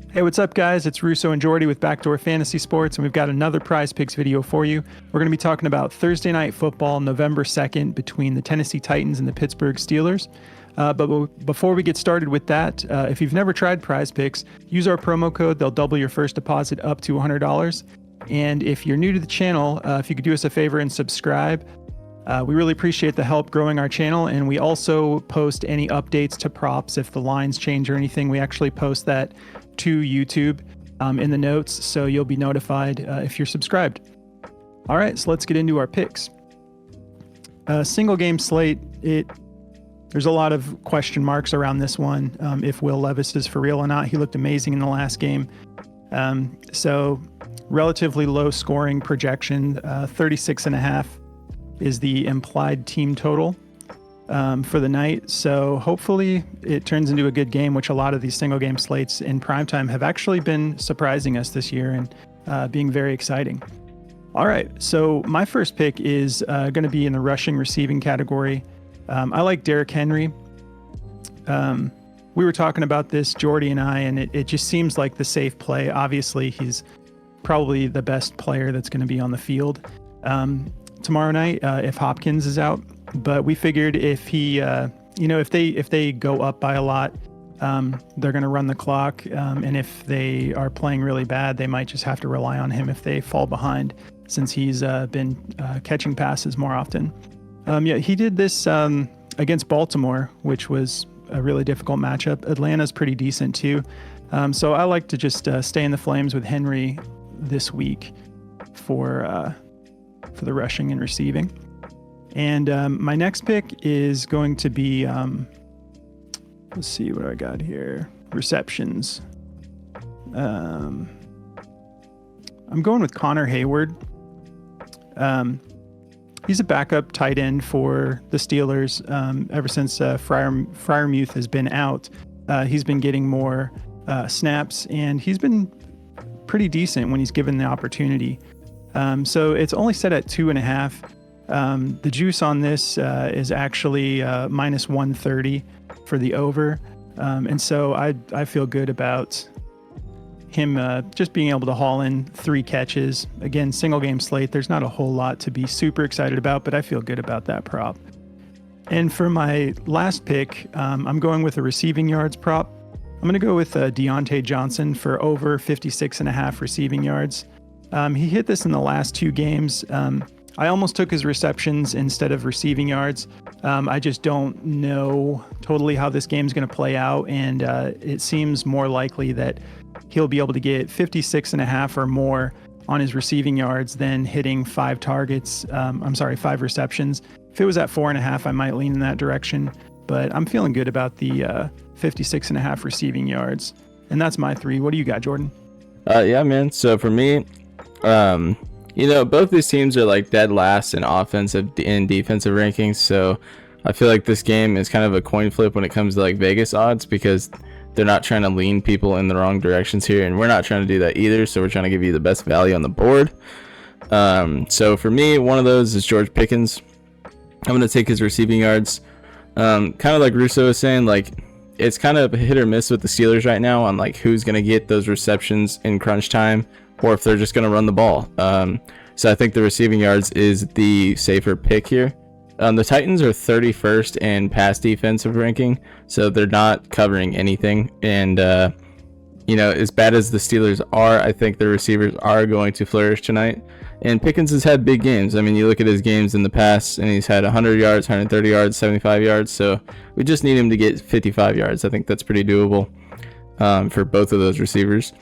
Hey, what's up, guys? It's Russo and Jordy with Backdoor Fantasy Sports, and we've got another Prize Picks video for you. We're going to be talking about Thursday Night Football, November 2nd, between the Tennessee Titans and the Pittsburgh Steelers. But before we get started with that, if you've never tried Prize Picks, use our promo code. They'll double your first deposit up to $100. And if you're new to the channel, if you could do us a favor and subscribe, we really appreciate the help growing our channel. And we also post any updates to props. If the lines change or anything, we actually post that to YouTube in the notes, so you'll be notified if you're subscribed. All right, so let's get into our picks. Single game slate, there's a lot of question marks around this one, if Will Levis is for real or not. He looked amazing in the last game. So relatively low scoring projection, 36.5 is the implied team total for the night. So hopefully it turns into a good game, which a lot of these single game slates in primetime have actually been surprising us this year and being very exciting. All right, so my first pick is going to be in the rushing receiving category. I like Derrick Henry. We were talking about this, Jordy and I, and it just seems like the safe play. Obviously, he's probably the best player that's going to be on the field tomorrow night if Hopkins is out. But we figured if he, if they go up by a lot, they're going to run the clock. And if they are playing really bad, they might just have to rely on him if they fall behind, since he's been catching passes more often. He did this against Baltimore, which was a really difficult matchup. Atlanta's pretty decent too. So I like to just stay in the flames with Henry this week for the rushing and receiving. And my next pick is going to be, let's see what I got here. Receptions. I'm going with Connor Hayward. He's a backup tight end for the Steelers. Ever since Freiermuth has been out, he's been getting more snaps, and he's been pretty decent when he's given the opportunity. So it's only set at 2.5. The juice on this is actually minus 130 for the over. And so I feel good about him just being able to haul in 3 catches. Again, single game slate. There's not a whole lot to be super excited about, but I feel good about that prop. And for my last pick, I'm going with a receiving yards prop. I'm going to go with Deontay Johnson for over 56.5 receiving yards. He hit this in the last 2 games. I almost took his receptions instead of receiving yards. I just don't know totally how this game's going to play out, and it seems more likely that he'll be able to get 56.5 or more on his receiving yards than hitting 5 receptions. If it was at 4.5, I might lean in that direction, but I'm feeling good about the 56.5 receiving yards. And that's my 3. What do you got, Jordan? Yeah, man. So for me, both these teams are like dead last in offensive and defensive rankings. So I feel like this game is kind of a coin flip when it comes to like Vegas odds, because they're not trying to lean people in the wrong directions here, and we're not trying to do that either. So we're trying to give you the best value on the board. So for me, one of those is George Pickens. I'm going to take his receiving yards. Kind of like Russo was saying, like it's kind of hit or miss with the Steelers right now on like who's going to get those receptions in crunch time, or if they're just going to run the ball. So I think the receiving yards is the safer pick here. The Titans are 31st in pass defensive ranking, so they're not covering anything. And, as bad as the Steelers are, I think the receivers are going to flourish tonight. And Pickens has had big games. I mean, you look at his games in the past, and he's had 100 yards, 130 yards, 75 yards. So we just need him to get 55 yards. I think that's pretty doable for both of those receivers.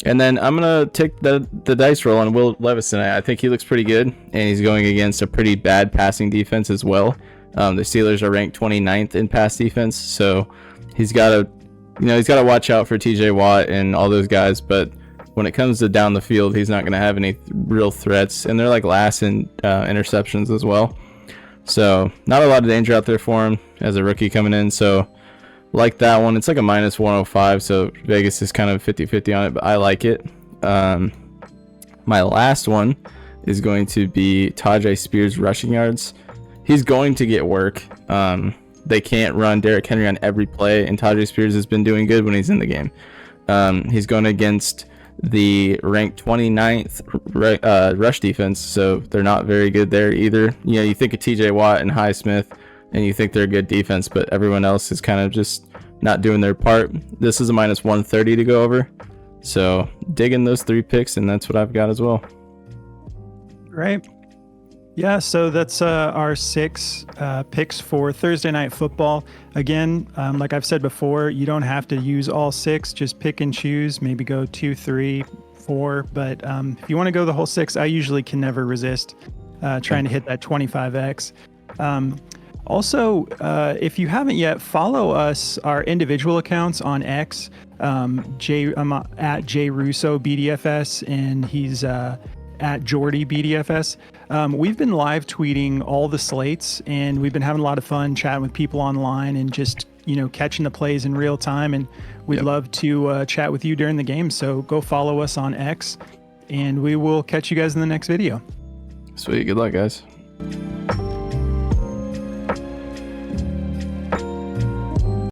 And then I'm going to take the dice roll on Will Levis tonight. I think he looks pretty good, and he's going against a pretty bad passing defense as well. The Steelers are ranked 29th in pass defense, so he's got to watch out for TJ Watt and all those guys. But when it comes to down the field, he's not going to have any real threats, and they're like last in interceptions as well. So not a lot of danger out there for him as a rookie coming in. So like that one, it's like a minus 105, so Vegas is kind of 50-50 on it, but I like it. My last one is going to be Tajay Spears rushing yards. He's going to get work. They can't run Derrick Henry on every play, and Tajay Spears has been doing good when he's in the game. He's going against the ranked 29th rush defense, so they're not very good there either. You know, you think of TJ Watt and Highsmith, and you think they're a good defense, but everyone else is kind of just not doing their part. This is a minus 130 to go over. So digging those 3 picks, and that's what I've got as well. Right. Yeah, so that's our 6 picks for Thursday Night Football. Again, like I've said before, you don't have to use all 6. Just pick and choose. Maybe go 2, 3, 4. But if you want to go the whole 6, I usually can never resist trying to hit that 25x. Also, if you haven't yet, follow us, our individual accounts on X. I'm at JRussoBDFS, and he's at JordyBDFS. We've been live tweeting all the slates, and we've been having a lot of fun chatting with people online and just, you know, catching the plays in real time. And we'd love to chat with you during the game. So go follow us on X, and we will catch you guys in the next video. Sweet. Good luck, guys.